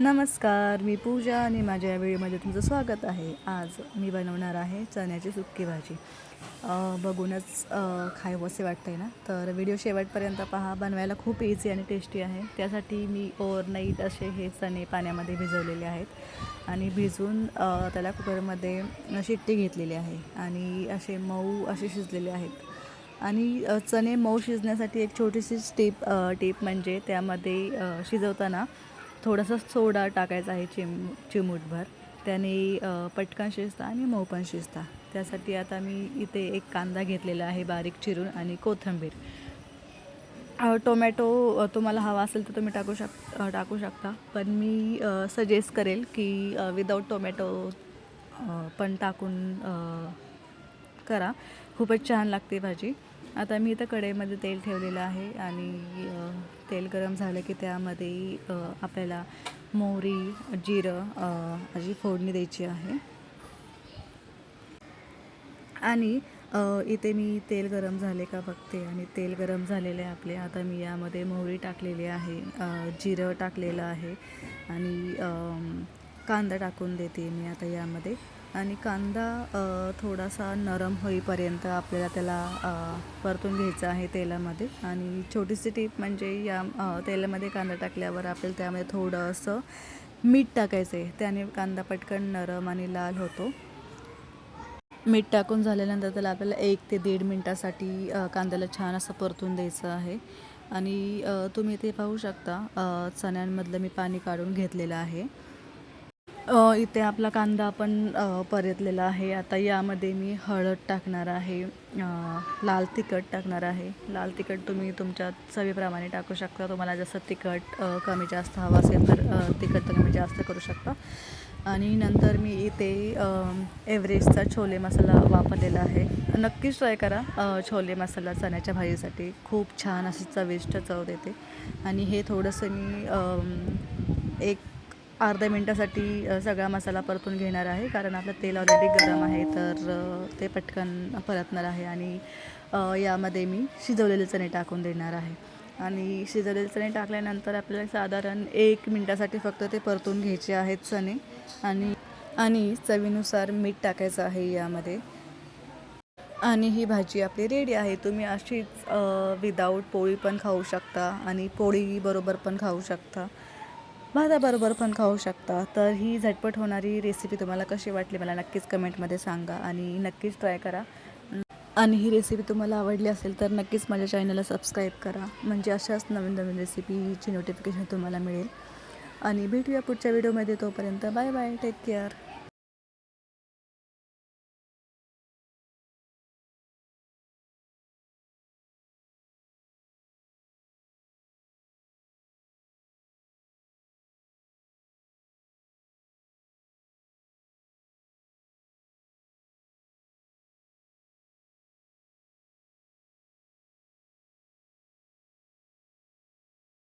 नमस्कार, मी पूजा आणि माझ्या व्हिडिओमध्ये तुमचं स्वागत आहे. आज मी बनवणार आहे चण्याची सुक्की भाजी. बघूनच खावंसे वाटतंय ना, तर व्हिडिओ शेवटपर्यंत पहा. बनवायला खूप इझी आणि टेस्टी आहे. त्यासाठी मी ओव्हरनाईट असे हे चणे पाण्यामध्ये भिजवलेले आहेत आणि भिजवून त्याला कुकरमध्ये शिट्टी घेतलेली आहे आणि असे मऊ असे शिजलेले आहेत. आणि चणे मऊ शिजण्यासाठी एक छोटीशी टीप म्हणजे त्यामध्ये शिजवताना थोडासा सोडा टाकायचा आहे, चिमूटभर. त्याने पटकन शिजतं आणि मऊ पण शिजतं. त्यासाठी आता मी इथे एक कांदा घेतलेला आहे बारीक चिरून आणि कोथिंबीर. टोमॅटो तुम्हाला हवा असेल तर तुम्ही टाकू शकता, पण मी सजेस्ट करेल की विदाऊट टोमॅटो पण टाकून करा. खूपच छान लागते भाजी. आता मी इथं कढईमध्ये तेल ठेवलेलं आहे आणि तेल गरम झालं की त्यामध्ये आपल्याला मोहरी, जिरं अशी फोडणी द्यायची आहे. आणि इथे मी तेल गरम झाले का बघते आणि तेल गरम झालेले आहे आपले. आता मी यामध्ये मोहरी टाकलेली आहे, जिरं टाकलेलं आहे आणि कांदा टाकून देते मी आता यामध्ये. आणि कांदा थोडासा नरम होईपर्यंत आपल्याला त्याला परतून घ्यायचं आहे तेलामध्ये. आणि छोटीशी टीप म्हणजे या तेलामध्ये कांदा टाकल्यावर आपल्याला त्यामध्ये थोडंसं मीठ टाकायचं आहे. त्याने कांदा पटकन नरम आणि लाल होतो. मीठ टाकून झाल्यानंतर त्याला आपल्याला 1 ते 1.5 मिनटासाठी कांद्याला छान असं परतून द्यायचं आहे. आणि तुम्ही इथे पाहू शकता चण्यांमधलं मी पाणी काढून घेतलेलं आहे. इथे आपला कांदा पण परतलेला आहे. आता यामध्ये मी हळद टाकणार आहे, लाल तिखट टाकणार आहे. लाल तिखट तुम्ही तुमच्या चवीप्रमाणे टाकू शकता. तुम्हाला जसं तिखट कमी जास्त हवं असेल तर तिखट कमी जास्त करू शकता. आणि नंतर मी इथे एव्हरेस्टचा छोले मसाला वापरलेला आहे. नक्कीच ट्राय करा. छोले मसाला चण्याच्या भाजीसाठी खूप छान अशी चविष्ट चव देते. आणि हे थोडंसं मी एक अर्ध्या मिनटासाठी सगळा मसाला परतून घेणार आहे, कारण आपलं तेल ऑलरेडी गरम आहे, तर ते पटकन परतणार आहे. आणि यामध्ये मी शिजवलेले चणे टाकून देणार आहे. आणि शिजवलेले चणे टाकल्यानंतर आपल्याला साधारण 1 मिनटासाठी फक्त ते परतून घ्यायचे आहेत चणे. आणि चवीनुसार मीठ टाकायचं आहे यामध्ये. आणि ही भाजी आपली रेडी आहे. तुम्ही अशीच विदाऊट पोळी पण खाऊ शकता आणि पोळीबरोबर पण खाऊ शकता, भाताबरोबर पण खाऊ शकता. तर ही झटपट होणारी रेसिपी तुम्हाला कशी वाटली मला नक्कीच कमेंटमध्ये सांगा आणि नक्कीच ट्राय करा. आणि ही रेसिपी तुम्हाला आवडली असेल तर नक्कीच माझ्या चॅनलला सबस्क्राईब करा, म्हणजे अशाच नवीन नवीन रेसिपीची नोटिफिकेशन तुम्हाला मिळेल. आणि भेटूया पुढच्या व्हिडिओमध्ये. तोपर्यंत बाय बाय, टेक केअर.